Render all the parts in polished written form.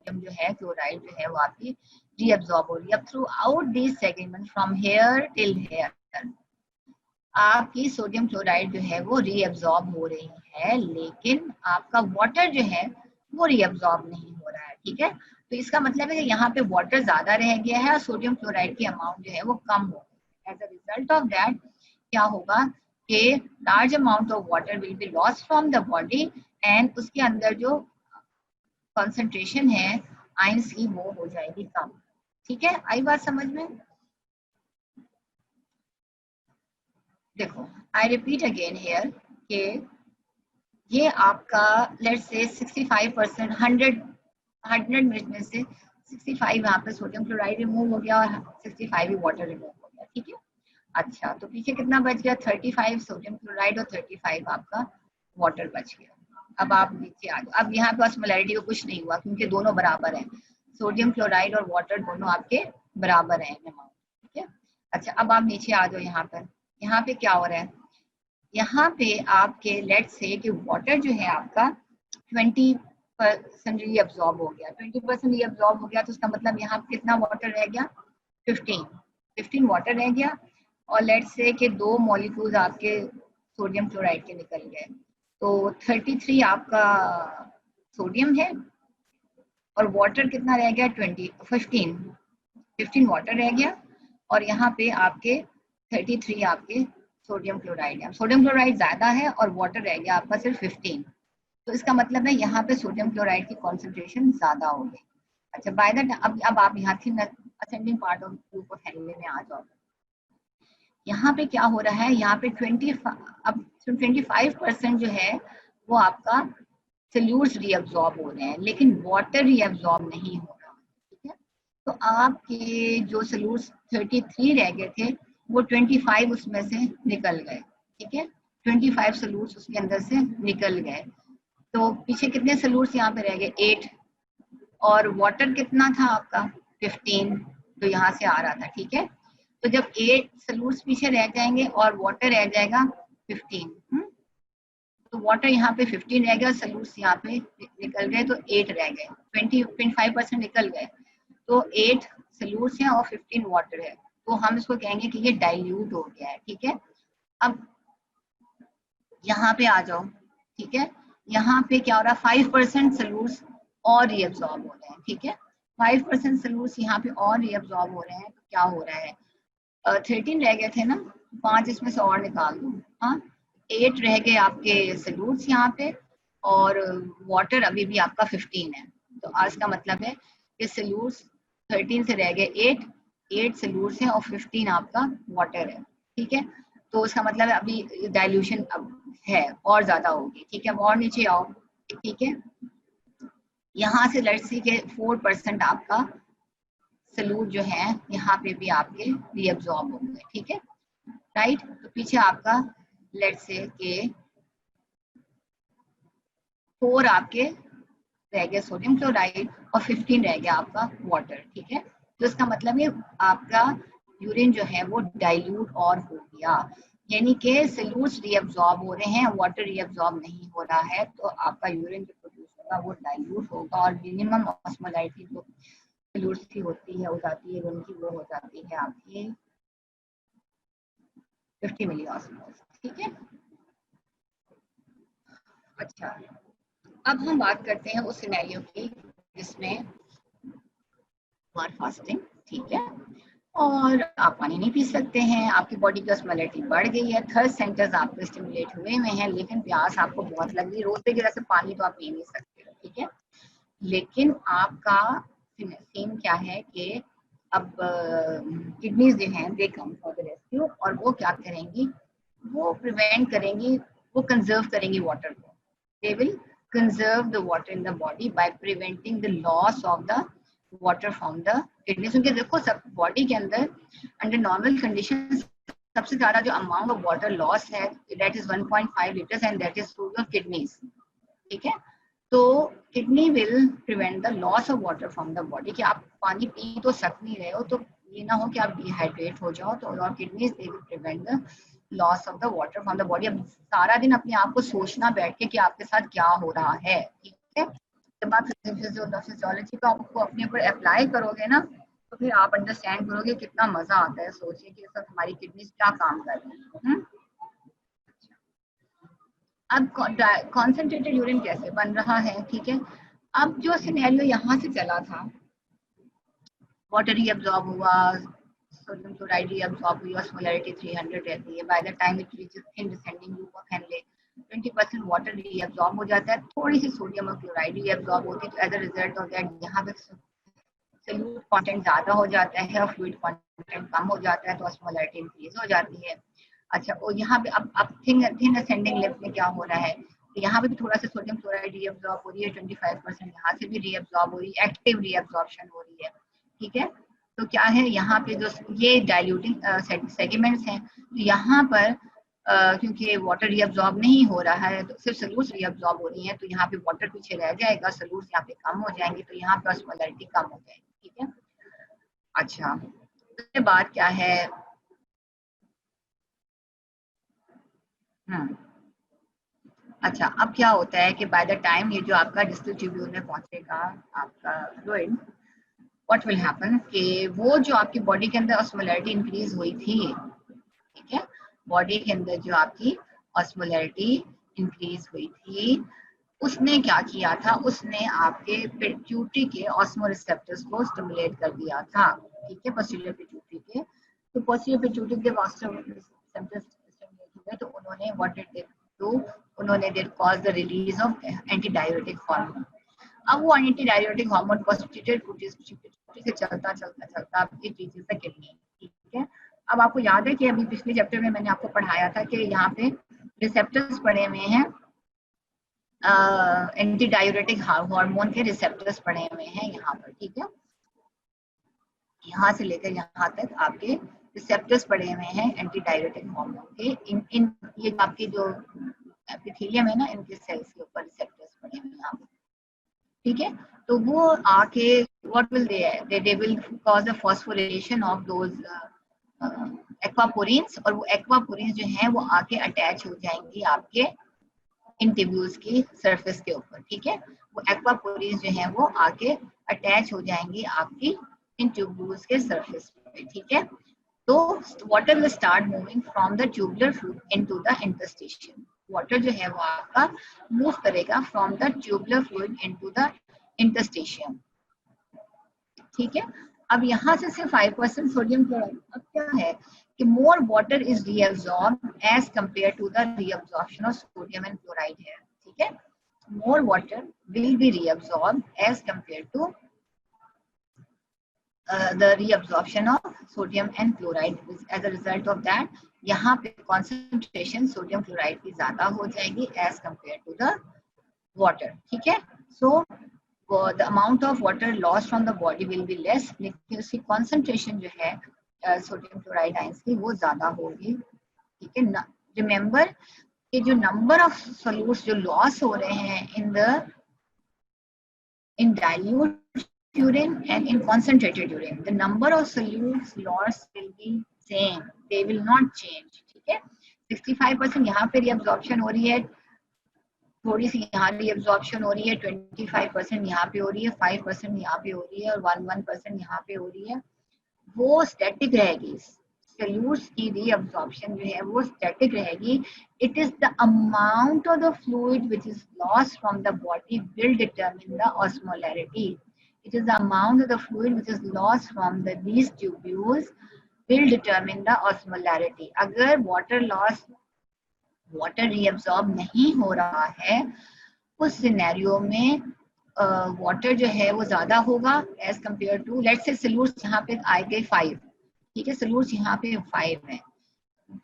Sodium जो है chloride जो है वो आपकी रीअब्जॉर्ब हो रही है। अब through out this segment from here till here आपकी सोडियम क्लोराइड जो है वो रीअब्जॉर्ब हो रही है, लेकिन आपका वाटर जो है वो रीअब्जॉर्ब नहीं हो रहा है। ठीक है, तो इसका मतलब है कि यहाँ पे वाटर ज्यादा रह गया है और सोडियम क्लोराइड की अमाउंट जो है वो कम हो गई है। As a result of that क्या होगा कि large amount of water will be lost from the body and उसके अंदर जो कॉन्सेंट्रेशन है आयंस की वो हो जाएगी कम। ठीक है, आई बात समझ में? देखो आई रिपीट अगेन हेयर कि ये आपका लेट्स से 65% 100 मिनट में से 65 यहाँ पे सोडियम क्लोराइड रिमूव हो गया और 65 ही वाटर रिमूव हो गया। ठीक है, अच्छा तो पीछे कितना बच गया? 35 सोडियम क्लोराइड और 35 आपका वाटर बच गया। अब आप नीचे आ जाओ। अब यहाँ पे ऑस्मोलैरिटी को कुछ नहीं हुआ क्योंकि दोनों बराबर हैं, सोडियम क्लोराइड और वाटर दोनों आपके बराबर हैं अमाउंट। ठीक है, अच्छा अब आप नीचे आ जाओ। यहाँ पे क्या हो रहा है? यहाँ पे आपके लेट से कि वाटर जो है आपका 20% रीअब्जॉर्ब हो गया। 20% रीअब्जॉर्ब हो गया तो उसका मतलब यहाँ पे कितना वाटर रह गया? 15 वाटर रह गया। और लेट से कि 2 मॉलिक्यूल्स आपके सोडियम क्लोराइड के निकल गए, तो 33 आपका सोडियम है और वाटर कितना रह गया? 15 वाटर रह गया और यहाँ पे आपके 33 आपके सोडियम क्लोराइड है। सोडियम क्लोराइड ज्यादा है और वाटर रह गया आपका सिर्फ 15, तो इसका मतलब है यहाँ पे सोडियम क्लोराइड की कॉन्सेंट्रेशन ज्यादा हो गई। अच्छा बाय द अब आप यहाँ थी ascending part of group of helium में आ जाओ। यहाँ पे क्या हो रहा है? यहाँ पे 25% जो है वो आपका सल्यूट्स रीअब्जॉर्ब हो रहे हैं, लेकिन वाटर रीअब्जॉर्ब नहीं हो रहा। ठीक है, तो आपके जो सल्यूट्स 33 रह गए थे वो 25 उसमें से निकल गए। ठीक है, 25 सल्यूट्स उसके अंदर से निकल गए, तो पीछे कितने सल्यूट्स यहाँ पे रह गए? 8। और वाटर कितना था आपका? 15, तो यहाँ से आ रहा था। ठीक है, तो जब 8 सल्यूट्स पीछे रह जाएंगे और वाटर रह जाएगा 15, तो वाटर यहाँ पे 15 रह गया और सल्यूट्स यहाँ पे निकल गए, तो 8 रह गए। 25% निकल गए, तो 8 सल्यूट्स हैं और 15 वाटर है, तो हम इसको कहेंगे कि ये डाइल्यूट हो गया है। ठीक है, अब यहाँ पे आ जाओ। ठीक है, यहाँ पे क्या हो रहा है? 5% सल्यूट्स और रीअब्जॉर्ब हो रहे हैं। ठीक है, 5% सल्यूट्स यहाँ पे और रीअब्जॉर्ब हो रहे हैं, तो क्या हो रहा है? 13 रह गए थे ना, 5 इसमें से और निकाल दो। हाँ, 8 रह गए आपके सल्यूट्स यहाँ पे और वाटर अभी भी आपका 15 है, तो आज का मतलब है कि सल्यूट्स 13 से रह गए 8 सल्यूट्स हैं और 15 आपका वाटर है। ठीक है, तो उसका मतलब है अभी डाइल्यूशन अब है और ज्यादा होगी। ठीक है, और नीचे आओ। ठीक है, यहाँ से लेट्स सी के 4% आपका सल्यूट जो है यहाँ पे भी आपके रीअब्जॉर्ब हो गए। ठीक है, राइट, तो पीछे आपका लेट्स से के 4 आपके रह गया सोडियम क्लोराइड और 15 रह गया आपका वाटर। ठीक है, तो इसका मतलब है आपका यूरिन जो है वो डाइल्यूट और हो गया, यानी कि सल्यूट्स रीअब्जॉर्ब हो रहे हैं, वाटर रीअब्जॉर्ब नहीं हो रहा है, तो आपका यूरिन जो प्रोड्यूस होगा वो डाइल्यूट होगा और मिनिमम ऑस्मोलारिटी जो सल्यूट्स की होती है हो जाती है उनकी, वो हो जाती है आपकी 50 मिली ऑस्मोल्स। ठीक है, अच्छा अब हम बात करते हैं उस सिनेरियो की जिसमें आर फास्टिंग। ठीक है, और आप पानी नहीं पी सकते हैं, आपकी बॉडी की ऑस्मोलैरिटी बढ़ गई है, थर्स्ट सेंटर्स आपके स्टिमुलेट हुए हैं, लेकिन प्यास आपको बहुत लग रही है, रोज की गिलास से पानी तो आप पी नहीं सकते। ठीक है, लेकिन आपका सीन क्या है कि अब किडनीज जो हैं दे कम फॉर द रेस्क्यू, और वो क्या करेंगी? वो प्रिवेंट करेंगी, वो कंजर्व करेंगी वाटर को। They will conserve the water in the body by preventing the loss of the water from the kidneys. क्योंकि देखो सब बॉडी के अंदर अंडर नॉर्मल कंडीशन सबसे ज्यादा जो अमाउंट ऑफ वाटर लॉस है that is 1.5 litres and that is through the kidneys. ठीक है, तो kidney will prevent the loss of water from the body, कि आप पानी पी तो सक नहीं रहे हो, तो ये ना हो कि आप डिहाइड्रेट हो जाओ, तो और kidneys they will prevent the loss of the water from the body. अब सारा दिन अपने आप को सोचना बैठ के कि आपके साथ क्या हो रहा है। ठीक है, जब आप फिजियोलॉजी को आपको अपने ऊपर अप्लाई करोगे ना, तो फिर आप अंडरस्टैंड करोगे कितना मजा आता है। सोचिए कि सब हमारी किडनीज क्या काम कर रही हैं। अब कॉन्सेंट्रेटेड यूरिन कैसे बन रहा है, ठीक है। अब जो सिनेरियो यहाँ से चला था, वाटर रीअब्सॉर्ब हुआ, सोडियम क्लोराइड रीअब्सॉर्ब हुई, ऑस्मोलैरिटी 300 रहती है। By the time it reaches thin descending loop of Henle 20% water reabsorb हो जाता है, थोड़ी सी सोडियम और क्लोराइड रीअब्सॉर्ब होती है। तो as a result of that यहाँ पे सॉल्यूट कंटेंट ज्यादा हो जाता है और फ्लूइड कंटेंट कम हो जाता है, तो ऑस्मोलैरिटी इंक्रीज हो जाती है। अच्छा, और यहाँ पे अब थिन असेंडिंग लिफ्ट में क्या हो रहा है, यहाँ पे भी थोड़ा सा सोडियम क्लोराइड रीअब्सॉर्ब हो रही है, 25% यहाँ से भी रीअब्सॉर्ब हो रही है, एक्टिव रीअब्सॉर्प्शन हो रही है, ठीक है। तो क्या है यहाँ पे जो ये डाइल्यूटिंग सेगमेंट्स हैं, तो यहाँ पर क्योंकि वाटर रीअब्सॉर्ब नहीं हो रहा है, तो सिर्फ सल्यूट्स रीअब्सॉर्ब हो रही है, तो यहाँ पे वाटर पीछे रह जाएगा, सल्यूट्स यहाँ पे कम हो जाएंगे, तो यहाँ पे ऑस्मोलैरिटी कम हो जाएगी, ठीक है। अच्छा, उसके बाद क्या है, अच्छा, अब क्या होता है कि बाय द टाइम ये जो आपका डिस्टल ट्यूब्यूल में पहुंचेगा आपका फ्लूइड, व्हाट विल हैपन कि वो जो आपकी बॉडी के अंदर ऑस्मोलैरिटी इंक्रीज हुई थी, ठीक है, बॉडी के अंदर जो आपकी ऑस्मोलैरिटी इंक्रीज हुई थी, उसने क्या किया था, उसने आपके पिट्यूटरी के ऑस्मो रिसेप्टर्स को स्टिमुलेट कर दिया था, ठीक है, पोस्टीरियर पिट्यूटरी के। तो पोस्टीरियर पिट्यूटरी के ऑस्मो रिसेप्टर्स स्टिमुलेट हुए, तो उन्होंने व्हाट डिड दे डू, उन्होंने did cause the release of antidiuretic hormone। अब वो एंटी हार्मोन पोस्टीरियर से चलता चलता चलता आपकी रीचेस द किडनी, ठीक है। अब आपको याद है कि अभी पिछले चैप्टर में मैंने आपको पढ़ाया था कि यहाँ पे रिसेप्टर्स पड़े हुए हैं, एंटी डायूरेटिक हार्मोन के रिसेप्टर्स पड़े हुए हैं यहाँ पर, ठीक है। यहाँ से लेकर यहाँ तक आपके रिसेप्टर्स पड़े हुए हैं एंटी डायूरेटिक हार्मोन के। इन ये आपके जो एपिथेलियम है ना, इनके सेल्स के ऊपर रिसेप्टर्स पड़े हुए हैं यहाँ पर, ठीक है। तो वो आके what will they will cause the phosphorylation of those aquaporins, और वो एक्वापोरिन्स जो हैं वो आके अटैच हो जाएंगी आपके इन ट्यूब्यूल्स की सरफेस के ऊपर, ठीक है। वो एक्वापोरिन्स जो हैं वो आके अटैच हो जाएंगी आपकी इन ट्यूब्यूल्स के सरफेस पे, ठीक है। तो water will start moving from the tubular fluid into the interstitium. Water जो है वो आपका मूव करेगा from the tubular fluid into the interstitium, ठीक है। अब यहाँ से सिर्फ 5% सोडियम क्लोराइड, अब क्या है कि more water is reabsorb as compare to the reabsorption of sodium and chloride है, ठीक है। More water will be reabsorb as compare to the reabsorption of sodium and chloride। as a result of that यहाँ पे concentration sodium chloride की ज्यादा हो जाएगी as compared to the water, ठीक है। so the amount of water lost from the body will be less, लेकिन उसकी concentration जो है सोडियम क्लोराइड आयंस की वो ज्यादा होगी, ठीक है। रिमेंबर कि जो नंबर ऑफ सोल्यूट्स जो लॉस हो रहे हैं in dilute urine and in concentrated urine, the number of solutes lost will be same, they will not change, ठीक है। 65% यहाँ पे रीअब्सॉर्प्शन हो रही है, थोड़ी सी यहाँ रीअब्सॉर्प्शन हो रही है, 25% यहाँ पे हो रही है, 5% यहाँ पे हो रही है और 1% यहाँ पे हो रही है, वो स्टैटिक रहेगी। सल्यूट्स की रीअब्सॉर्प्शन जो है वो स्टैटिक रहेगी। It is the amount of the fluid which is lost from the body will determine the osmolarity. It is the amount of the fluid which is lost from these tubules will determine the osmolarity। अगर water reabsorb नहीं हो रहा है उस scenario में water जो है वो ज्यादा होगा as compare to, let's say solutes यहाँ पे आए गए 5, ठीक है, सल्यूट्स यहाँ पे 5 है,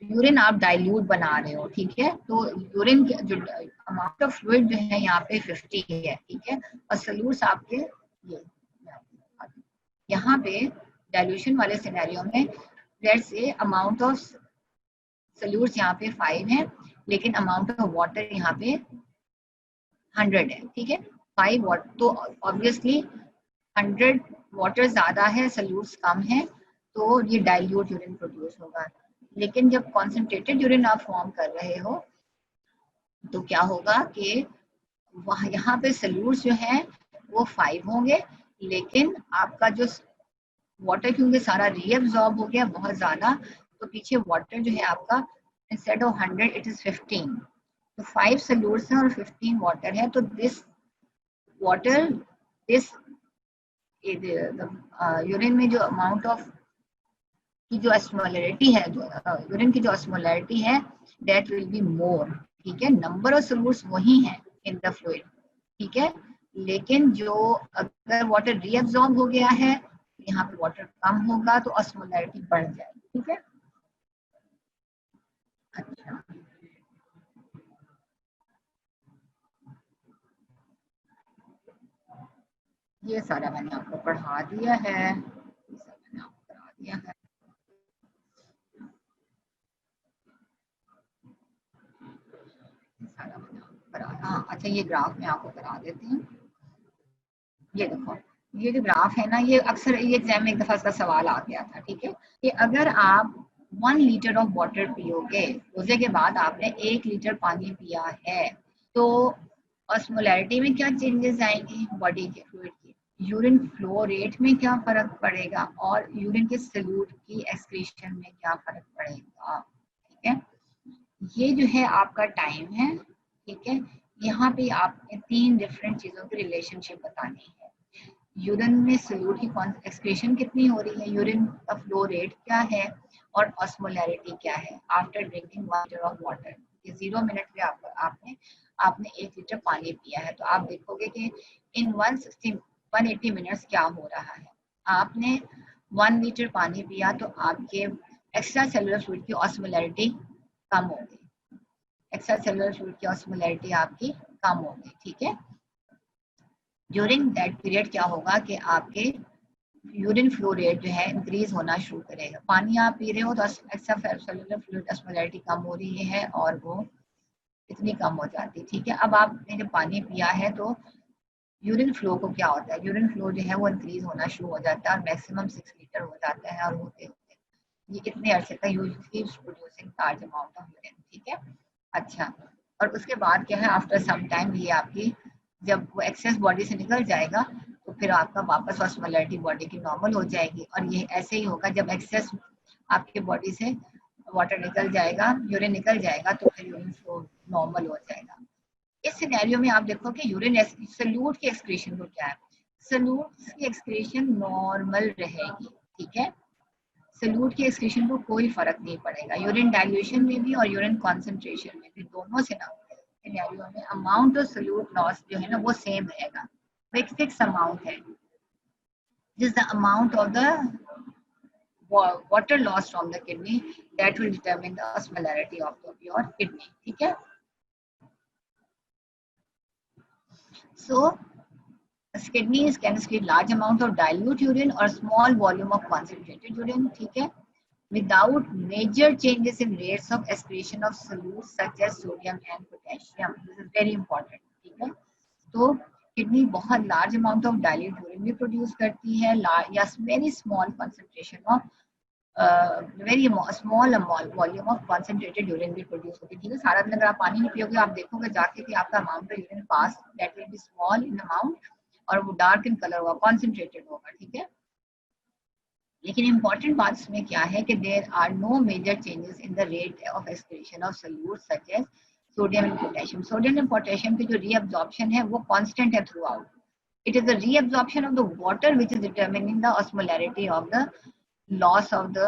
यूरिन आप डाइल्यूट बना रहे हो, ठीक है, तो यूरिन जो अमाउंट ऑफ फ्लूइड जो है यहाँ पे 50 है, ठीक है, और सल्यूट्स आपके ये यहाँ पे डाइल्यूशन वाले सिनेरियो में let's say amount of salutes यहाँ पे 5 है, लेकिन अमाउंट ऑफ वाटर यहाँ पे 100 है, ठीक है। 5 वाटर तो ऑब्वियसली 100 वाटर ज्यादा है, सल्यूट्स कम है, तो ये डाइल्यूट यूरिन प्रोड्यूस होगा। लेकिन जब कॉन्सेंट्रेटेड यूरिन आप फॉर्म कर रहे हो तो क्या होगा कि वहाँ यहाँ पे सल्यूट्स जो है वो 5 होंगे, लेकिन आपका जो वाटर क्योंकि सारा रीअब्सॉर्ब हो गया बहुत ज्यादा, तो पीछे वाटर जो है आपका इंस्टेड ऑफ 100 इट इज 15। तो 5 सल्यूट्स हैं और 15 वाटर है, तो दिस वाटर दिस यूरिन में जो अमाउंट ऑफ की जो ऑस्मोलैरिटी है, जो यूरिन की जो ऑस्मोलैरिटी है, दैट विल बी मोर। ठीक है, नंबर ऑफ सॉल्यूट्स वही है इन द फ्लूइड, ठीक है, लेकिन जो अगर वाटर रीअब्सॉर्ब हो गया है, यहाँ पे वाटर कम होगा तो ऑस्मोलैरिटी बढ़ जाएगी। ठीक है, अच्छा ये सारा मैंने आपको पढ़ा दिया है, ये सब मैंने आपको करा दिया है। सारा मैंने आपको करा, हाँ अच्छा ये ग्राफ मैं आपको करा देती हूँ। ये देखो, ये जो ग्राफ है ना, ये अक्सर ये एग्जाम में एक दफा इसका सवाल आ गया था। ठीक है, कि अगर आप 1 लीटर ऑफ वाटर पियोगे, रोजे के बाद आपने 1 लीटर पानी पिया है, तो ऑस्मोलैरिटी में क्या चेंजेस आएंगे बॉडी के फ्लूइड की, यूरिन फ्लो रेट में क्या फर्क पड़ेगा, और यूरिन के सल्यूट की एक्सक्रीशन में क्या फर्क पड़ेगा। ठीक है, ये जो है आपका टाइम है। ठीक है, यहाँ पे आपने 3 डिफरेंट चीजों की रिलेशनशिप बतानी है। यूरिन में सल्यूट की एक्सक्रीशन कितनी हो रही है, यूरिन का फ्लो रेट क्या है, और ऑस्मोलैरिटी क्या है after drinking 1 litre of water. ये 0 मिनट में आपने आपने 1 लीटर पानी पिया है, तो आप देखोगे कि इन 180 मिनट्स क्या हो रहा है। आपने 1 लीटर पानी पिया तो आपके एक्स्ट्रा सेलुलर फ्लूइड की ऑस्मोलैरिटी कम होगी, एक्स्ट्रा सेलुलर फ्लूइड की ऑस्मोलैरिटी आपकी कम होगी। ठीक है, ड्यूरिंग दैट पीरियड क्या होगा कि आपके यूरिन फ्लो रेट जो है इंक्रीज होना शुरू करेगा। पानी आप पी रहे हो तो एक्स्ट्रा सेलुलर फ्लूइड ऑस्मोलैरिटी कम हो रही है और वो इतनी कम हो जाती है। ठीक है, अब आपने जब पानी पिया है तो यूरिन फ्लो को क्या होता है, यूरिन फ्लो जो है वो इंक्रीज होना शुरू हो जाता है और मैक्सिमम 6 लीटर हो जाता है, और होते होते ये इतने अरसे तक producing large amount of urine. ठीक है, अच्छा, और उसके बाद क्या है, आफ्टर सम टाइम ये आपकी जब वो एक्सेस बॉडी से निकल जाएगा तो फिर आपका वापस ऑस्मोलैरिटी बॉडी की नॉर्मल हो जाएगी, और ये ऐसे ही होगा जब एक्सेस आपके बॉडी से वाटर निकल जाएगा, यूरिन निकल जाएगा, तो फिर यूरिन फ्लो नॉर्मल हो जाएगा। इस सिनेरियो में आप देखो कि यूरिन सल्यूट की एक्सक्रीशन को क्या है, सल्यूट की एक्सक्रीशन नॉर्मल रहेगी। ठीक है, सल्यूट की एक्सक्रीशन को कोई फर्क नहीं पड़ेगा, यूरिन डाइल्यूशन में भी और यूरिन कॉन्सेंट्रेशन में भी, दोनों से ना सिनेरियो में अमाउंट ऑफ सल्यूट लॉस जो है ना वो सेम रहेगा, एक फिक्स अमाउंट है, this the amount of the water loss from the kidney that will determine the osmolarity of your kidney. ठीक है, so kidneys can excrete large amount of dilute urine or small volume of concentrated urine. ठीक है, without major changes in rates of excretion of solutes such as sodium and potassium. This is very important. ठीक है, तो kidney बहुत large amount of dilute urine भी produce करती है, या very small concentration of very small volume of concentrated urine भी produce होती है। ठीक है, सारा दिन अगर आप पानी नहीं पियोगे, आप देखोगे जाके कि आपका amount of urine pass that will be small in amount, और वो डार्क इन कलर होगा, कॉन्सेंट्रेटेड होगा। ठीक है, लेकिन इंपॉर्टेंट बात इसमें क्या है कि there are no major changes in the rate of excretion of solutes such as sodium and potassium. Sodium and potassium की जो रीअब्जॉर्प्शन है वो कांस्टेंट है throughout. It is the reabsorption of the water which is determining the osmolarity of the loss of the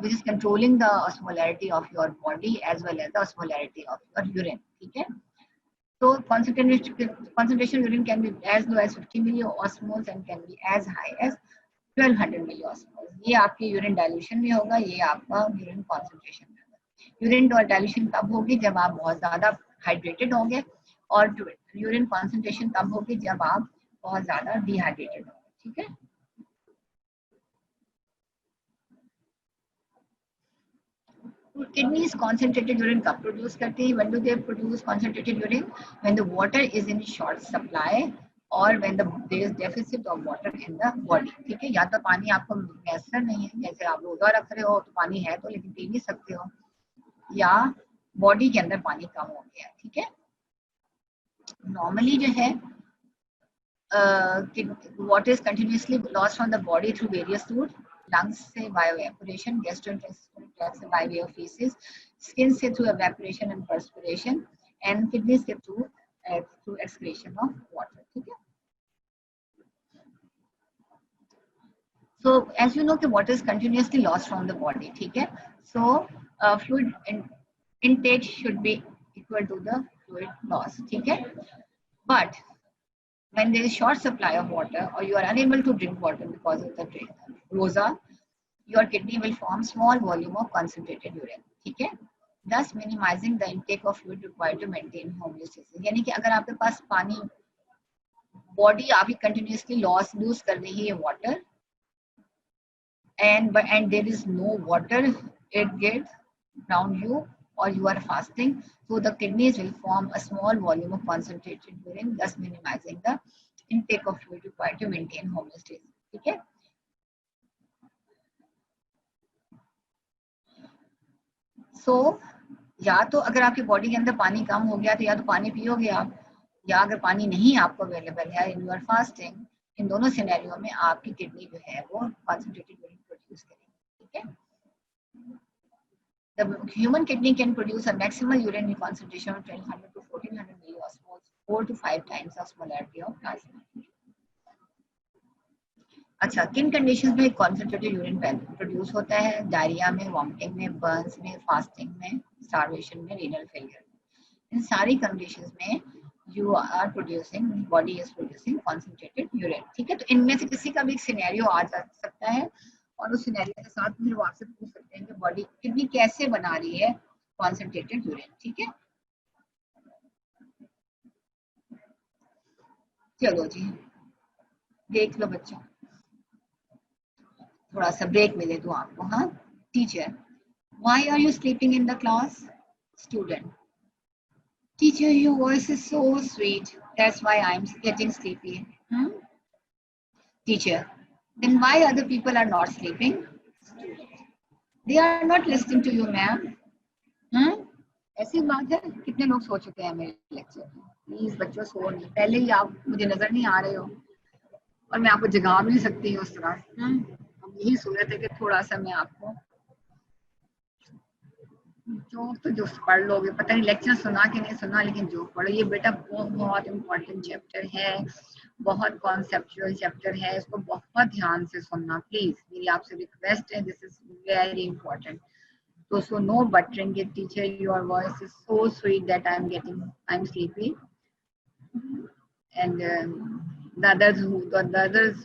which is controlling the osmolarity of your body as well as the osmolarity of your urine. ठीक है, so concentration urine can be as low as 50 milliosmoles and can be as high as 1200 milliosmoles. ये आपके urine dilution में होगा, ये आपका urine concentration में होगा। यूरिन डाइल्यूशन तब होगी जब आप बहुत ज्यादा हाइड्रेटेड होंगे, और यूरिन कॉन्सेंट्रेशन तब होगी जब आप बहुत ज्यादा डिहाइड्रेटेड होंगे। ठीक है, kidneys concentrated urine कब प्रोड्यूस करती है, when do they produce concentrated urine, when the water is in short supply or when there is deficit of water in the body. ठीक है, या तो पानी आपको मैसर नहीं है, जैसे आप रोजा रख रहे हो तो पानी है तो लेकिन पी नहीं सकते हो, या बॉडी के अंदर पानी कम हो गया। ठीक है, नॉर्मली जो है water is continuously lost from the body through various routes. Lungs से by evaporation, gastrointestinal tract से by way of feces, skin से through evaporation and perspiration, and kidneys से through excretion of water. ठीक है. So as you know कि water is continuously lost from the body. ठीक है. So fluid intake should be equal to the fluid loss. ठीक है. But when there is short supply of water or you are unable to drink water because of the rosa, your kidney will form small volume of concentrated urine. ठीक है. Thus minimizing the intake of fluid required to maintain homeostasis. यानी कि अगर आपके पास पानी body आपकी continuously loose कर रही है water and there is no water it gets around you or you are fasting, so the kidneys will form a small volume of concentrated urine, thus minimizing the intake of fluid required to maintain homeostasis. ठीक है. So या तो अगर आपकी body के अंदर पानी कम हो गया तो या तो पानी पियोगे आप, या अगर पानी नहीं आपको अवेलेबल है इन यूर फास्टिंग, इन दोनों सिनेरियो में आपकी किडनी जो है वो कॉन्सेंट्रेटेड यूरिन प्रोड्यूस करेगी. ठीक है. The human kidney can produce a maximal urine concentration of 1200 to 1400 milliosmoles, 4 to 5 times the osmolarity of plasma. अच्छा, किन कंडीशंस में कॉन्सेंट्रेटेड यूरिन प्रोड्यूस होता है? डायरिया में, वॉमिटिंग में, बर्न्स में, फास्टिंग में, स्टार्वेशन में, रीनल फेलियर में. इन सारी कंडीशंस में you are producing, body is producing concentrated urine. ठीक है. तो इनमें से किसी का भी एक सिनेरियो आ जा सकता है और उस सिनेरियो के साथ फिर वो आपसे पूछ सकते हैं कि बॉडी किडनी कैसे बना रही है कॉन्सेंट्रेटेड यूरिन. ठीक है. चलो जी देख लो बच्चों, थोड़ा सा ब्रेक मिले तो आपको. हाँ. Teacher, why are you sleeping in the class? Student, teacher your voice is so sweet, that's why I am getting sleepy. Teacher, then why other people are not sleeping? They are not listening to you, ma'am. ऐसी बात है. कितने लोग सो चुके हैं मेरे lecture में? Please बच्चों सो नहीं, पहले ही आप मुझे नजर नहीं आ रहे हो और मैं आपको जगा भी नहीं सकती हूँ उस तरह. अब यही सूरत है कि थोड़ा सा मैं आपको जो पढ़ लोगे, पता नहीं लेक्चर सुना कि नहीं सुना, लेकिन जो पढ़ो ये बेटा बहुत इम्पोर्टेंट चैप्टर है, बहुत कॉन्सेप्चुअल चैप्टर है, इसको बहुत ध्यान से सुनना प्लीज. मेरी आपसे रिक्वेस्ट है, दिस इज वेरी इंपॉर्टेंट. तो so no buttering it. Teacher your voice is so sweet that I am sleepy and the others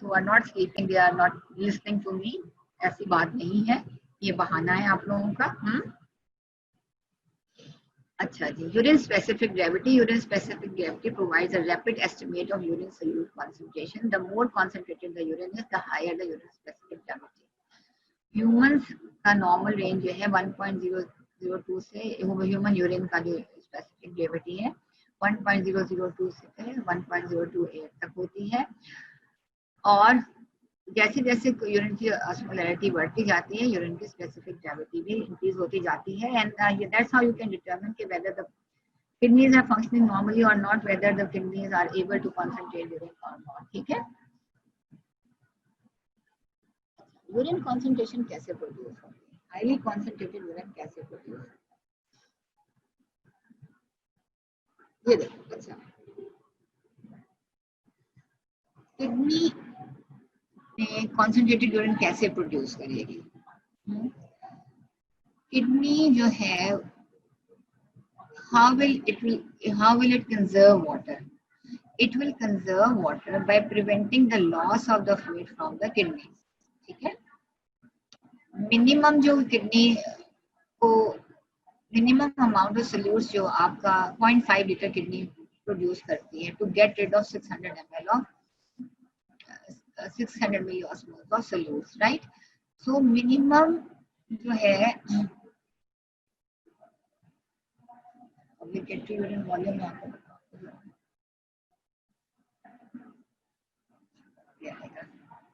who are not sleeping, they are not listening to me. ऐसी बात नहीं है, ये बहाना है आप लोगों का. अच्छा जी. Urine specific gravity. Urine specific gravity provides a rapid estimate of urine solute concentration. The more concentrated the urine is, the higher the urine specific gravity. Humans का नॉर्मल रेंज जो है 1.002 से, ह्यूमन यूरिन का जो specific gravity है 1.002 से 1.028 तक होती है. और जैसे जैसे यूरिन की ऑस्मोलैरिटी बढ़ती जाती है, यूरिन की स्पेसिफिक ग्रेविटी भी इंक्रीज होती जाती है. And that's how you can determine कि whether the kidneys are functioning normally और not, whether the kidneys are able to concentrate urine और नॉट. ठीक है. यूरिन कंसंट्रेशन कैसे प्रोड्यूस होती है? हाईली कंसंट्रेटेड यूरिन कैसे प्रोड्यूस होती है? ये देखो. अच्छा, किडनी कॉन्सेंट्रेटेड यूरिन कैसे प्रोड्यूस करेगी? किडनी जो है how will it conserve water? It will conserve water by preventing the loss of the fluid from the kidneys. ठीक है. मिनिमम जो किडनी को मिनिमम अमाउंट ऑफ सोल्यूट्स जो आपका 0.5 लीटर किडनी प्रोड्यूस करती है to get rid of 600 ml of 600 milliosmoles of solutes, right? So minimum जो है obligatory urine volume में आपको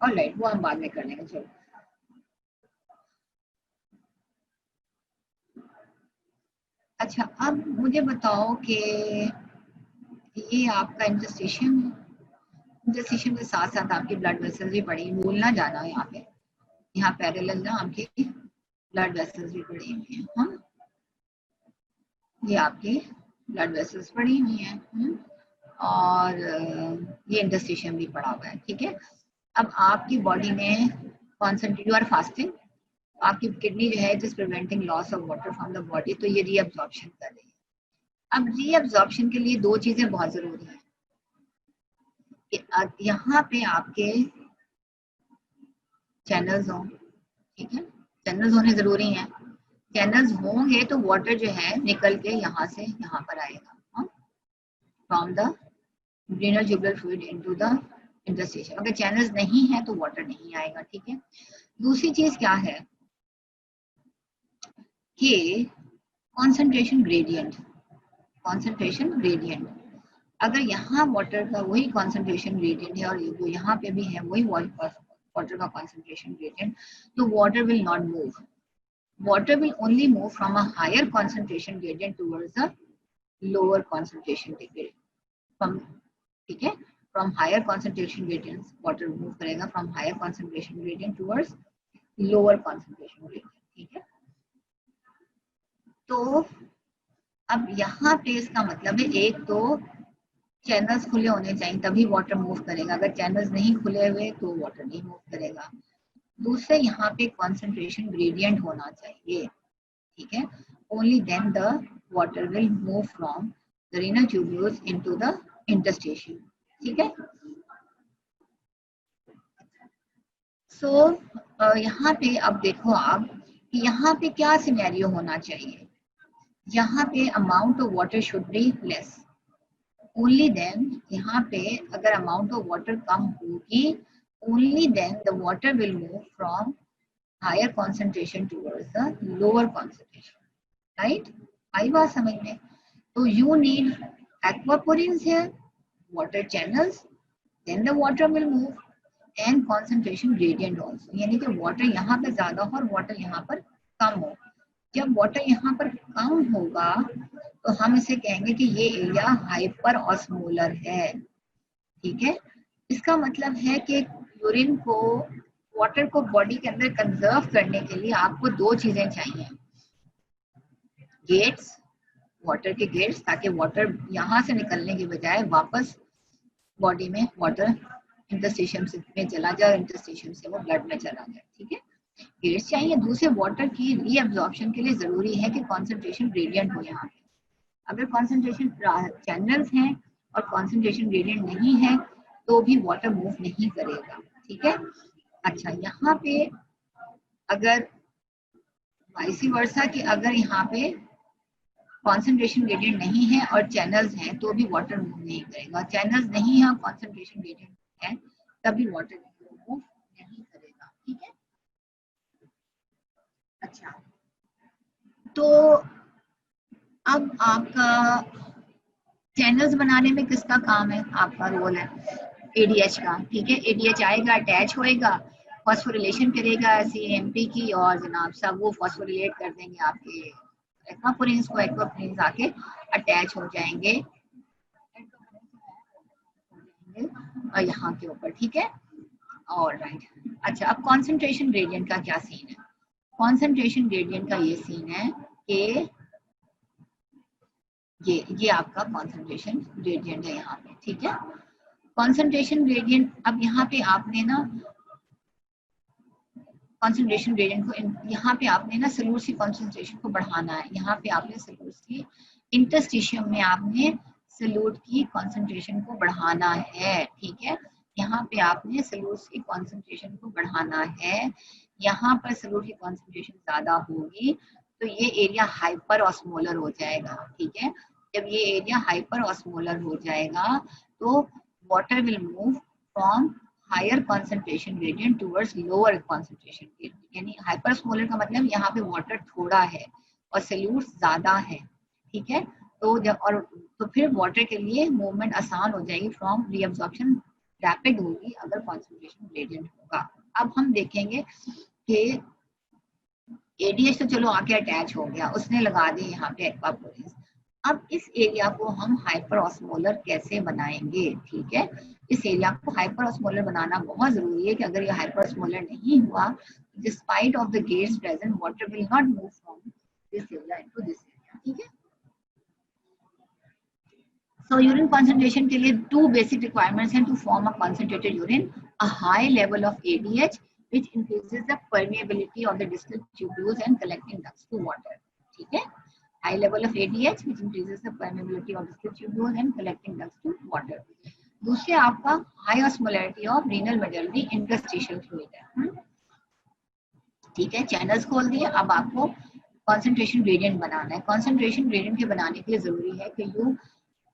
ऑलराइट, वो हम बाद में कर लेंगे. चलो. अच्छा, अब मुझे बताओ कि ये आपका इंटरस्टिशियम है. इंटरस्टिशियम के साथ साथ आपकी ब्लड वेसल्स भी पड़ी, भूल ना जाना यहाँ पे, यहाँ पैरेलल ना आपकी ब्लड वेसल्स भी पड़ी हुई हैं। हाँ, ये आपकी ब्लड वेसल्स पड़ी हुई हैं। और ये इंटरस्टिशियम भी पड़ा हुआ है। ठीक है, अब आपकी बॉडी में कॉन्सेंट्रेट, यू आर फास्टिंग, आपकी किडनी जो है it is preventing loss of water from the body, तो ये रीअब्जॉर्प्शन कर रही है। अब रीअब्जॉर्प्शन के लिए दो चीजें बहुत जरूरी हैं कि यहाँ पे आपके चैनल्स हों। ठीक है, चैनल्स होने जरूरी हैं। चैनल्स होंगे तो वाटर जो है निकल के यहाँ से यहाँ पर आएगा, from the renal tubular fluid into the interstitium। अगर चैनल्स नहीं है तो वाटर नहीं आएगा। ठीक है, दूसरी चीज क्या है कि कॉन्सेंट्रेशन ग्रेडियंट, कॉन्सेंट्रेशन ग्रेडियंट, अगर यहाँ वाटर का वही कॉन्सेंट्रेशन ग्रेडियंट है और जो यहाँ पे भी है वही वाटर का कॉन्सेंट्रेशन ग्रेडियंट, तो water will not move, water will only move from a higher concentration gradient towards a lower concentration gradient। from, ठीक है, from higher concentration gradients water move करेगा from higher concentration gradient towards lower concentration gradient। ठीक है, तो अब यहाँ पे इसका मतलब है एक तो चैनल्स खुले होने चाहिए तभी वाटर मूव करेगा, अगर चैनल्स नहीं खुले हुए तो वाटर नहीं मूव करेगा। दूसरे यहाँ पे कॉन्सेंट्रेशन ग्रेडियंट होना चाहिए। ठीक है, only then the water will move from the renal tubules into the interstitium। ठीक है, सो यहाँ पे अब देखो आप कि यहाँ पे क्या सिनेरियो होना चाहिए, यहाँ पे amount of water should be less, only then यहाँ पे अगर अमाउंट ऑफ वाटर कम होगी only then the water will move from higher concentration towards the lower concentration. Right, आई बात समझ में? तो you need aquaporins here, water channels, then the water will move and concentration gradient also, यानी कि water यहाँ पे ज्यादा हो और water यहाँ पर कम हो। जब water यहाँ पर कम होगा तो हम इसे कहेंगे कि ये एरिया हाइपर ऑस्मोलर है। ठीक है, इसका मतलब है कि यूरिन को, वाटर को बॉडी के अंदर कंजर्व करने के लिए आपको दो चीजें चाहिए, गेट्स, वाटर के गेट्स, ताकि वाटर यहाँ से निकलने के बजाय वापस बॉडी में वाटर इंटरस्टिशियम में चला जाए, इंटरस्टिशियम से वो ब्लड में चला जाए। ठीक है, गेट्स चाहिए। दूसरे वाटर की रीअब्जॉर्प्शन के लिए जरूरी है कि कॉन्सेंट्रेशन ग्रेडियंट हो यहाँ पे। अगर कॉन्सेंट्रेशन चैनल्स हैं और कॉन्सेंट्रेशन ग्रेडियंट नहीं है तो भी वाटर मूव नहीं करेगा। ठीक है, अच्छा यहाँ पे अगर वाइस वर्सा कि अगर यहाँ पे कॉन्सेंट्रेशन ग्रेडियंट नहीं है और चैनल्स हैं तो भी वाटर मूव नहीं करेगा, चैनल्स नहीं है और कॉन्सेंट्रेशन ग्रेडियंट है तभी वाटर मूव नहीं करेगा। ठीक है, अच्छा तो अब आपका चैनल्स बनाने में किसका काम है, आपका रोल है एडीएच का। ठीक है, एडीएच आएगा, अटैच होएगा, फॉस्फोरिलेशन करेगा सीएमपी की और जनाब साहब वो फॉस्फोरिलेट कर देंगे आपके एक्वापोरिन्स को, एक्वापोरिन्स आके अटैच हो जाएंगे और यहाँ के ऊपर। ठीक है, ऑलराइट। अच्छा, अब कॉन्सेंट्रेशन ग्रेडियंट का क्या सीन है? कॉन्सेंट्रेशन ग्रेडियंट का ये सीन है कि ये आपका कॉन्सेंट्रेशन ग्रेडियंट है यहाँ पे। ठीक है, कॉन्सेंट्रेशन ग्रेडियंट, अब यहाँ पे आपने ना कॉन्सेंट्रेशन ग्रेडियंट को यहाँ पे आपने ना सल्यूट की कॉन्सेंट्रेशन को बढ़ाना है, यहाँ पे आपने सल्यूट की इंटरस्टिशियम में आपने सल्यूट की कॉन्सेंट्रेशन को बढ़ाना है। ठीक है, यहाँ पे आपने सल्यूट की कॉन्सेंट्रेशन को बढ़ाना है, यहाँ पर सल्यूट की कॉन्सेंट्रेशन ज्यादा होगी तो ये एरिया हाइपर ऑस्मोलर हो जाएगा। ठीक है, जब ये एरिया हाइपर ऑस्मोलर हो जाएगा तो water will move from higher concentration gradient towards lower concentration gradient, यानी हाइपर ऑस्मोलर का मतलब यहाँ पे वाटर थोड़ा है और सल्यूट ज्यादा है। ठीक है, तो जब और तो फिर वाटर के लिए मूवमेंट आसान हो जाएगी, फ्रॉम रीअब्जॉर्प्शन रैपिड होगी अगर कॉन्सेंट्रेशन ग्रेडियंट होगा। अब हम देखेंगे कि एडीएच तो चलो आके अटैच हो गया, उसने लगा दी यहाँ पे एक्वापोरिन्स। अब इस एरिया को हम हाइपर ऑस्मोलर कैसे बनाएंगे, ठीक है। इस एरिया को हाइपर ऑस्मोलर बनाना बहुत जरूरी है कि अगर ये हाइपर ऑस्मोलर नहीं हुआ, despite of the gates present, water will not move from this area into this area, ठीक है। So urine concentration के लिए two basic requirements हैं to form a concentrated urine: a high level of ADH, which increases the permeability of the distal tubules and collecting ducts to water. ठीक है, high level of ADH, which increases the permeability of distal tubules and collecting ducts to water. दूसरे आपका high osmolarity of renal medullary interstitial fluid है, ठीक है। Channels खोल दिए, अब आपको कॉन्सेंट्रेशन ग्रेडियंट बनाना है। कॉन्सेंट्रेशन ग्रेडियंट के बनाने के लिए जरूरी है कि you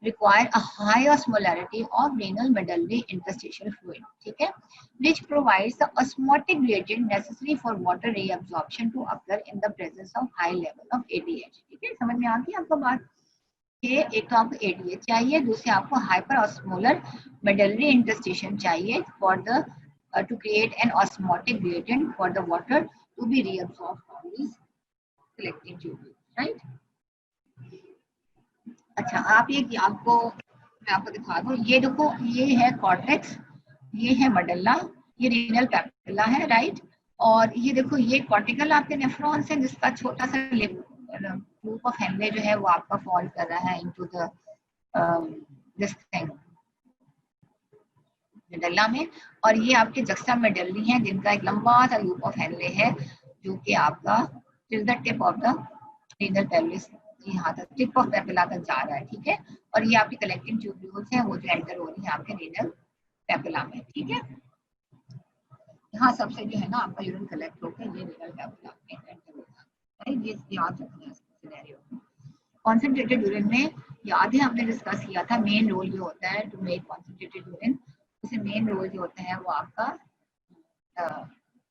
require a high osmolarity of renal medullary interstitial fluid, ठीक है, which provides the osmotic gradient necessary for water reabsorption to occur in the presence of high level of ADH, ठीक है। समझ में आ गई आपको बात कि एक तो आपको ADH चाहिए, दूसरे आपको हाइपर ऑस्मोलर medullary interstitial चाहिए for the to create an osmotic gradient for the water to be reabsorbed from these collecting tubules, right? अच्छा, आप ये आपको मैं आपको दिखा दूं, ये देखो, ये है कॉर्टेक्स, ये है मडल्ला, ये रीनल पैपिला है, राइट। और ये देखो, ये कॉर्टिकल आपके नेफ्रॉन्स है, जिसका छोटा सा लूप ऑफ हेनले जो है वो आपका फॉल कर रहा है इनटू द दिस थिंग मेडल्ला में। और ये आपके जक्सा मेडल्ली हैं, जिनका एक लंबा सा लूप ऑफ हेनले है, जो कि आपका till the tip of the renal pelvis, यहाँ तक टिप ऑफ पेपिला तक जा रहा है, ठीक है। और ये आपकी कलेक्टिंग ट्यूब्यूल्स हैं, वो जो एंटर हो रही है आपके रीनल पेपिला में, ठीक है। यहाँ सबसे जो है ना आपका यूरिन कलेक्ट होकर ये रीनल पेपिला में एंटर होता है, ये याद रखना है सिनेरियो। कॉन्सेंट्रेटेड यूरिन में याद है हमने डिस्कस किया था, मेन रोल जो होता है टू मेक कॉन्सेंट्रेटेड यूरिन, उसे मेन रोल जो होता है वो आपका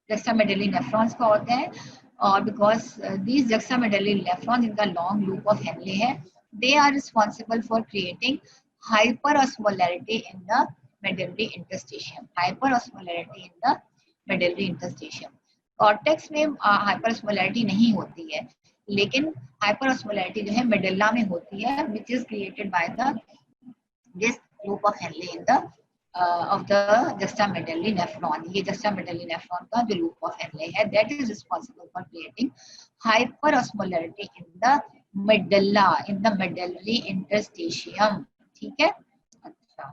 juxtamedullary nephrons का होता है। और because these juxtamedullary nephrons इनका long loop of Henle है, they are responsible for creating hyperosmolarity in the medullary interstitium, hyperosmolarity in the medullary interstitium। Cortex में hyperosmolarity नहीं होती है, लेकिन hyperosmolarity जो है मेडल्ला में होती है, which is created by the this loop of Henle in the of the juxtamedullary nephron। ये juxtamedullary nephron का जो loop of Henle है, that is responsible for creating hyperosmolarity in the medulla, in the medullary interstitium, ठीक है। अच्छा,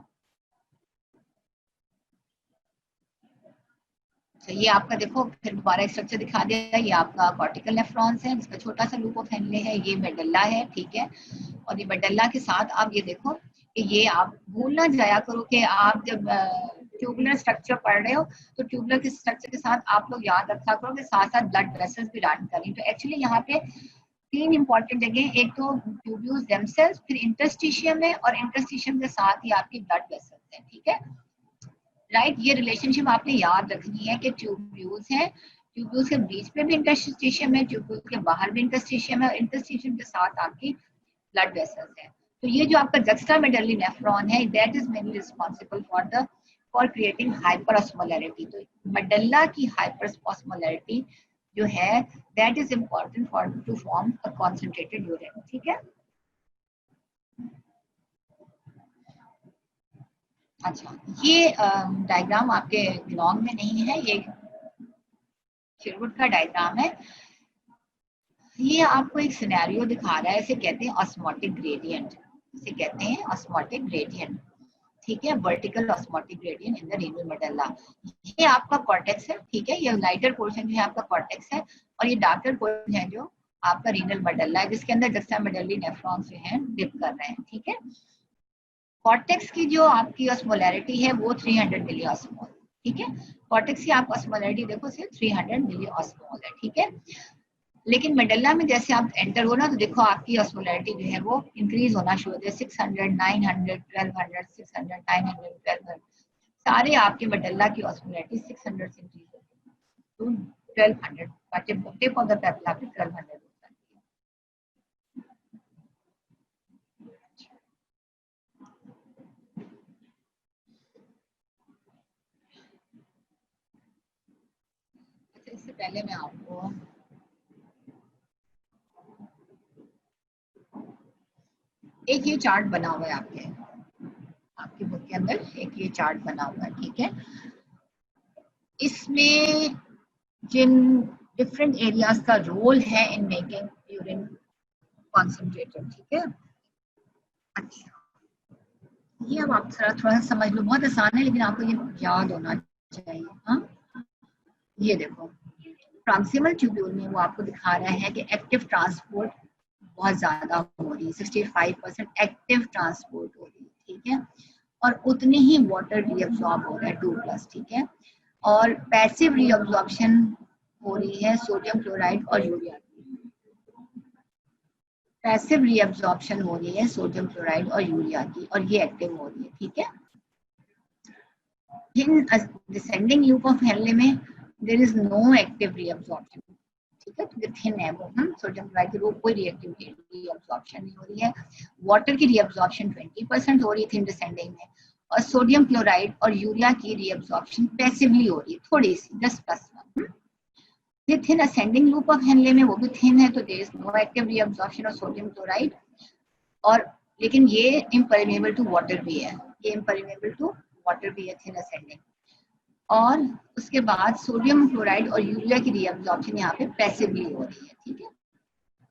तो ये आपका देखो, फिर दोबारा स्ट्रक्चर दिखा दिया, ये आपका कॉर्टिकल नेफ्रॉन्स है, जिसका छोटा सा लूप ऑफ हेनले है, ये मेडल्ला है, ठीक है। और ये मेडल्ला के साथ आप ये देखो कि ये आप भूल ना जाया करो कि आप जब ट्यूबुलर स्ट्रक्चर पढ़ रहे हो तो ट्यूबुलर के स्ट्रक्चर के साथ आप लोग याद रखा करो कि साथ साथ ब्लड वेसल्स भी रन करें। तो एक्चुअली यहाँ पे तीन इंपॉर्टेंट जगह, एक तो ट्यूब्यूल्स देमसेल्व्स, फिर इंटरस्टिशियम है, और इंटरस्टिशियम के साथ ही आपकी ब्लड वेसल्स है, ठीक है, राइट। ये रिलेशनशिप आपने याद रखनी है कि ट्यूब्यूल्स है, ट्यूब्यूल्स के बीच में भी इंटरस्टिशियम है, ट्यूब्यूल्स के बाहर भी इंटरस्टिशियम है, और इंटरस्टिशियम के साथ आपकी ब्लड वेसल्स है। तो ये जो आपका juxtamedullary nephron है, that is mainly responsible for creating hyperosmolarity। तो मेडल्ला की hyperosmolarity जो है, that is important for to form a concentrated urine, ठीक है। अच्छा, ये डायग्राम आपके लॉन्ग में नहीं है, ये शिरवुड का डायग्राम है। ये आपको एक सिनेरियो दिखा रहा है, इसे कहते हैं ऑस्मोटिक ग्रेडियंट, इसे कहते हैं ऑस्मोटिक ग्रेडियंट, ठीक है, vertical osmotic gradient in the renal medulla. ये आपका कॉर्टेक्स है, ठीक है, ये लाइटर पोर्शन जो है आपका कॉर्टेक्स है, और ये डार्कर पोर्शन है जो आपका रीनल मेडल्ला है, जिसके अंदर juxtamedullary नेफ्रॉन्स जो हैं डिप कर रहे हैं, ठीक है। कॉर्टेक्स की जो आपकी ऑस्मोलैरिटी है वो 300 मिली ऑस्मोल, ठीक है। कॉर्टेक्स की आप ऑस्मोलैरिटी देखो सिर्फ 300 मिली ऑस्मोल है, ठीक है। लेकिन मेडल्ला में जैसे आप एंटर हो ना, तो देखो आपकी ऑस्मोलैरिटी जो है वो इंक्रीज होना शुरू होती है, 600, 900, 1200, 600, 900, 1200, सारे आपके मेडल्ला की ऑस्मोलैरिटी 600 से इंक्रीज होती है तो 1200, टिप ऑफ द पेपिला पे 1200 होता है। अच्छा, इससे पहले मैं आपको एक ये चार्ट बना हुआ है आपके बुक के अंदर, एक ये चार्ट बना हुआ है, ठीक है। इसमें जिन डिफरेंट एरियाज का रोल है इन मेकिंग यूरिन कॉन्सेंट्रेटेड, ठीक है। अच्छा, ये अब आप थोड़ा सा समझ लो, बहुत आसान है लेकिन आपको ये याद होना चाहिए। हाँ, ये देखो प्रॉक्सिमल ट्यूब्यूल में वो आपको दिखा रहा है कि एक्टिव ट्रांसपोर्ट बहुत ज्यादा हो रही है, 65% एक्टिव ट्रांसपोर्ट हो रही है, ठीक है। और उतने ही वाटर रीअब्सॉर्ब हो रहा है 2+, ठीक है। और पैसिव रीअब्सॉर्प्शन हो रही है सोडियम क्लोराइड और यूरिया की, पैसिव रीअब्सॉर्प्शन हो रही है सोडियम क्लोराइड और यूरिया की, और ये एक्टिव हो रही है, ठीक है। In descending loop of Henle में there is no active reabsorption, ठीक है। तो थिन है वो, हम सोडियम क्लोराइड की वो कोई रिएक्टिव रीअब्सॉर्प्शन नहीं हो रही है। वाटर की रीअब्सॉर्प्शन 20% हो रही है थिन डिसेंडिंग में, और सोडियम क्लोराइड और यूरिया की रीअब्सॉर्प्शन पैसिवली हो रही है थोड़ी सी, 10+1। ये thin ascending loop of Henle में वो भी थिन है, तो there is no active reabsorption of sodium chloride, और लेकिन ये इम्परमेबल टू वाटर भी है, ये इम्परमेबल टू वाटर भी है थिन असेंडिंग। और उसके बाद सोडियम क्लोराइड और यूरिया की रीअब्सॉर्प्शन यहाँ पे पैसिवली हो रही है, ठीक है।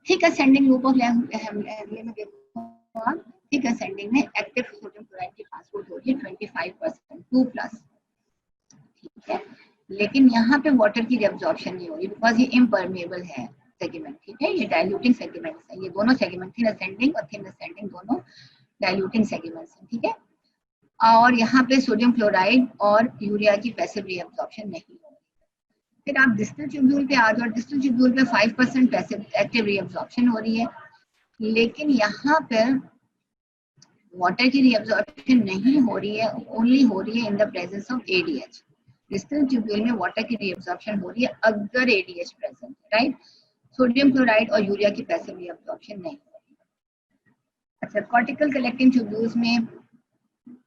Thick ascending loop of Henle में देखो आप, थिक असेंडिंग में एक्टिव सोडियम क्लोराइड की ट्रांसपोर्ट हो रही है 25%, 2+, ठीक है। लेकिन यहाँ पे वाटर की रीअब्सॉर्प्शन नहीं हो रही बिकॉज ये इम्परमेबल है सेगमेंट, ठीक है। ये डाइल्यूटिंग सेगमेंट्स है, ये दोनों सेगमेंट थिन असेंडिंग और थिन असेंडिंग दोनों डाइल्यूटिंग सेगमेंट्स हैं, ठीक है। और यहाँ पे सोडियम क्लोराइड और यूरिया की पैसिव रीअब्सॉर्प्शन नहीं हो रही। फिर आप डिस्टल ट्यूब्यूल पे आ जाओ, डिस्टल ट्यूब्यूल पे 5% पैसिव एक्टिव रीअब्सॉर्प्शन हो रही है, लेकिन यहाँ पर वाटर की रीअब्सॉर्प्शन नहीं हो रही है, ओनली हो रही है in the presence of ADH. Distal tubule में वाटर की रीअब्सॉर्प्शन हो रही है अगर एडीएच प्रेजेंट है, राइट। सोडियम क्लोराइड और यूरिया की पैसिव रीअब्सॉर्प्शन नहीं हो रही। अच्छा, कॉर्टिकल कलेक्टिंग ट्यूब्यूल्स में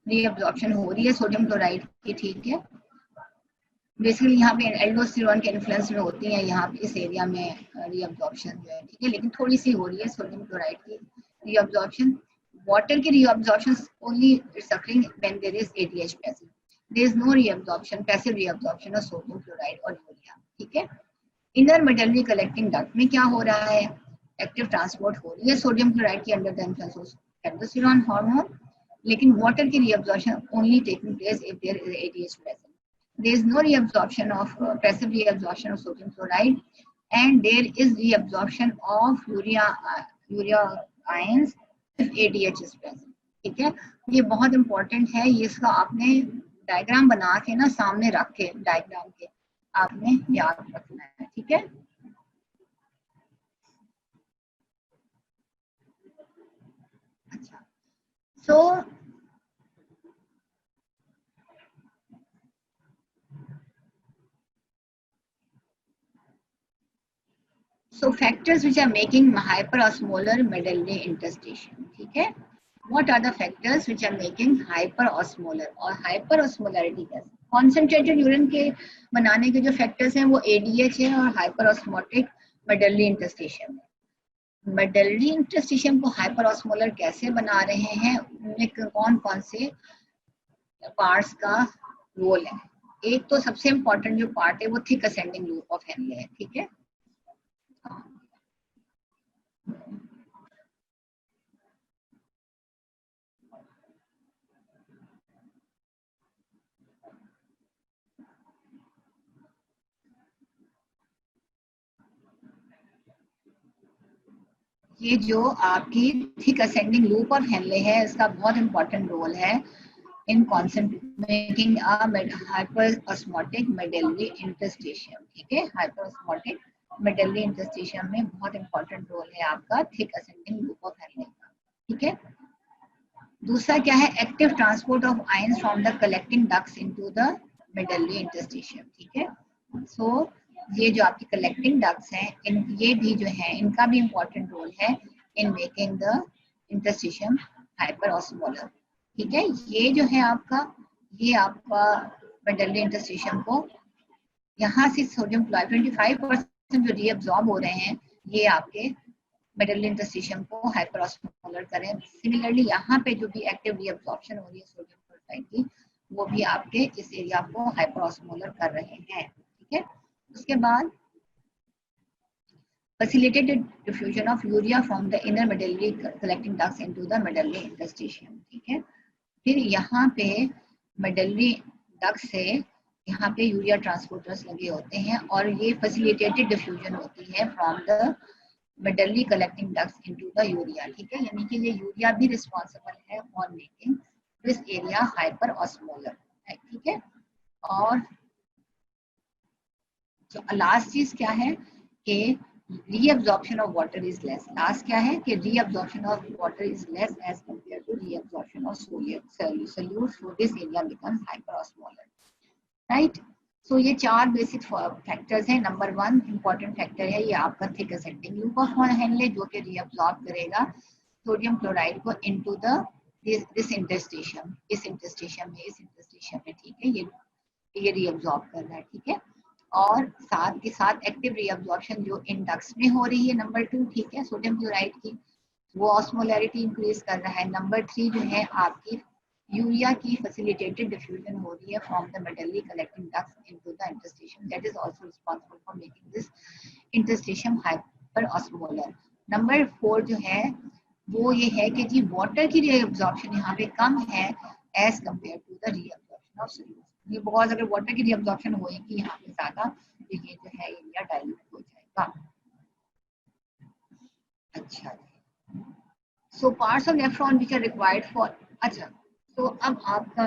रीअब्सॉर्प्शन हो रही है सोडियम क्लोराइड की, ठीक है। बेसिकली यहाँ पे एल्डोस्टेरोन के इन्फ्लुएंस में होती है यहाँ पे इस एरिया में रीअब्सॉर्प्शन जो है, ठीक है। लेकिन थोड़ी सी हो रही है सोडियम क्लोराइड की रीअब्सॉर्प्शन। वाटर की reabsorption only it's occurring when there is ADH present. There is no reabsorption, passive reabsorption of sodium chloride और यूरिया, ठीक है। इनर मेडलरी कलेक्टिंग डक्ट में क्या हो रहा है, एक्टिव ट्रांसपोर्ट हो रही है सोडियम क्लोराइड की under the influence of aldosterone hormone, लेकिन वाटर की reabsorption only taking place if there is ADH present. There is no reabsorption of passive reabsorption of sodium chloride, and there is reabsorption of urea ions if ADH is present, ठीक है। ये बहुत important है, ये इसका आपने diagram बना के ना सामने रख के डायग्राम के आपने याद रखना है, ठीक है। अच्छा, so factors which are making hyperosmolar medullary interstitium, ठीक है। What are the factors which are making hyperosmolar और hyperosmolarity कैसे, concentrated urine के बनाने के जो factors हैं वो ADH है और hyperosmotic medullary interstitium है। medullary interstitium को hyperosmolar कैसे बना रहे हैं, उनमें कौन कौन से पार्ट्स का रोल है। एक तो सबसे इम्पोर्टेंट जो पार्ट है वो thick ascending loop of Henley है, ठीक है। ये जो आपकी thick ascending loop of Henley है, इसका बहुत इंपॉर्टेंट रोल है इन मेकिंग हाइपरऑस्मोटिक मेडुलरी इंटरस्टिशियम, ठीक है। हाइपरऑस्मोटिक मेडुलरी इंटरस्टिशियम में बहुत इंपॉर्टेंट रोल है आपका thick ascending loop of Henley का, ठीक है। दूसरा क्या है, active transport of ions from the collecting ducts into the medullary interstitium, ठीक है। सो ये जो आपकी कलेक्टिंग डक्ट्स हैं, इन ये भी जो है इनका भी इम्पोर्टेंट रोल है इन मेकिंग द इंटरस्टिशियम हाइपरऑस्मोलर, ठीक है। ये जो है आपका, ये आपका मेडुलरी इंटरस्टिशियम को यहाँ से सोडियम क्लोराइड 25% जो रीअब्सॉर्ब हो रहे हैं, ये आपके मेडल्ली इंटरस्टिशियम को हाइपरऑस्मोलर करें। सिमिलरली यहाँ पे जो भी एक्टिव रीअब्जॉर्प्शन हो रही है सोडियम क्लोराइड की, वो भी आपके इस एरिया को हाइपरऑस्मोलर कर रहे हैं, ठीक है। उसके बाद facilitated diffusion of urea from the inner medullary collecting ducts into the medullary interstitium, ठीक है। फिर यहाँ पे मेडलरी डक्ट से यहाँ पे यूरिया ट्रांसपोर्टर्स लगे होते हैं और ये फैसिलिटेटेड डिफ्यूजन होती है from the medullary collecting ducts into the urea, ठीक है। यानी कि ये यूरिया भी रिस्पॉन्सिबल है for making this area hyper osmolar, ठीक है। और लास्ट चीज क्या है कि reabsorption of water is less. Last क्या है कि reabsorption of water is less as compared to reabsorption of solutes. So this area becomes hyperosmolar, right? So ये चार बेसिक फैक्टर्स हैं। नंबर 1 इम्पॉर्टेंट फैक्टर है ये आपका thick ascending loop of Henley, जो कि रीअब्सॉर्ब करेगा सोडियम क्लोराइड को इनटू द दिस इंटरस्टिशियम, इस इंटरस्टिशियम में, ठीक है। ये रीअब्सॉर्ब कर रहा है, ठीक है। और साथ के साथ एक्टिव रीअब्जॉर्प्शन जो इंडक्स में हो रही है नंबर 2, ठीक है, सोडियम क्लोराइड की, वो ऑस्मोलैरिटी इंक्रीज कर रहा है। नंबर 3 जो है आपकी यूरिया की फैसिलिटेटेड डिफ्यूजन हो रही है from the medullary collecting ducts into the interstitium, that is also responsible for making this interstitium hyper osmolar. Number 4 जो है वो ये है कि जी वाटर की रीअब्जॉर्प्शन यहाँ पे कम है as compare to the reabsorption of solute. ये बहुत, अगर वाटर की रीअब्जॉर्प्शन होएगी यहाँ पे ज्यादा तो ये जो है एरिया डाइल्यूट हो जाएगा। अच्छा, so parts of nephron which are required for, अच्छा तो अब आपका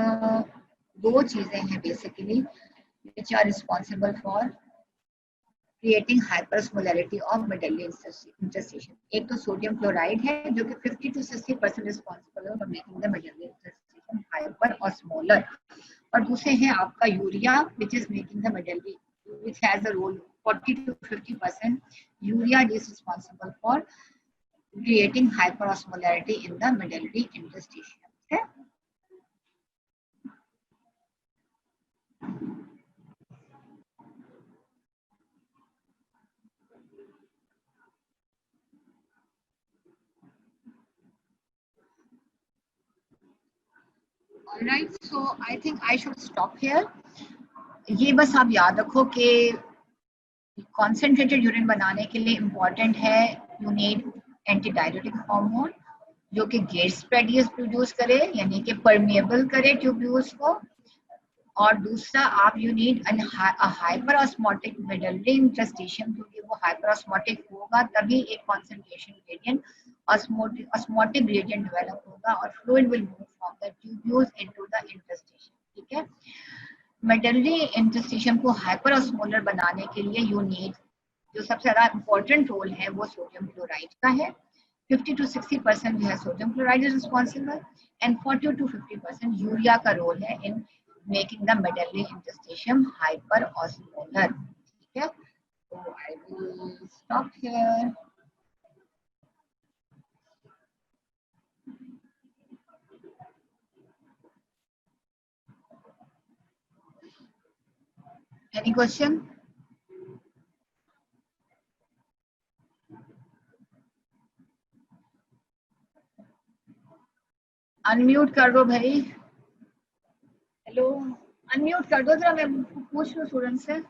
दो चीजें हैं basically which are responsible for creating hyperosmolarity of medullary interstitium. एक तो सोडियम क्लोराइड है जो कि 50 to 60% रिस्पांसिबल है for making the medullary interstitium hyper osmolar, और दूसरे हैं आपका urea which is making the medullary which has a role 40 to 50%. Urea is responsible for creating hyperosmolarity in the medullary interstitium. Okay? All right, so I think I should stop here. ये बस आप याद रखो कि concentrated urine बनाने के लिए important है यू नीड एंटीडायरेटिक हार्मोन जो कि गेट्स प्रोड्यूस प्रोड्यूस करे, यानी कि परमिएबल करे ट्यूब्यूल्स को, और दूसरा आप you need hyper osmotic medullary interstitium, क्योंकि वो हाइपर ऑस्मोटिक होगा तभी एक concentration gradient osmotic gradient develop होगा और fluid will move from the tubules into the interstitium, ठीक है। मेडल्ली इंटरस्टिशियम को हाइपर ऑस्मोलर बनाने के लिए यू नीड, जो सबसे ज्यादा इंपॉर्टेंट रोल है वो सोडियम क्लोराइड का है। 50 to 60% जो है sodium chloride is responsible and 40 to 50% urea का रोल है in making the medullary interstitium hyper osmolar, ठीक है। तो I will stop here. Any question? Unmute कर दो भाई। हेलो, अनम्यूट कर दो जरा, मैं पूछ लूं स्टूडेंट से।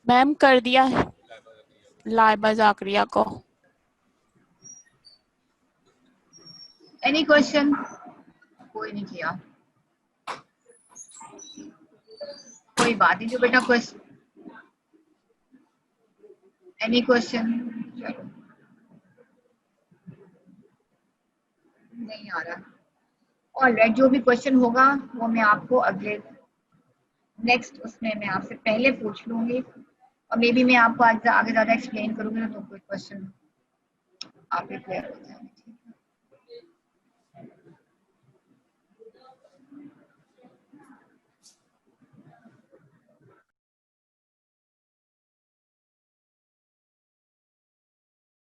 मैम कर दिया है लाइबा जाकरिया को। Any question? कोई नहीं किया, कोई बात नहीं। जो बेटा क्वेश्चन, एनी क्वेश्चन? नहीं आ रहा। ऑलराइट, जो भी क्वेश्चन होगा वो मैं आपको अगले नेक्स्ट उसमें मैं आपसे पहले पूछ लूंगी, और मे बी मैं आपको आगे ज़्यादा एक्सप्लेन करूंगी तो कोई क्वेश्चन आपके क्लियर हो जाएंगे।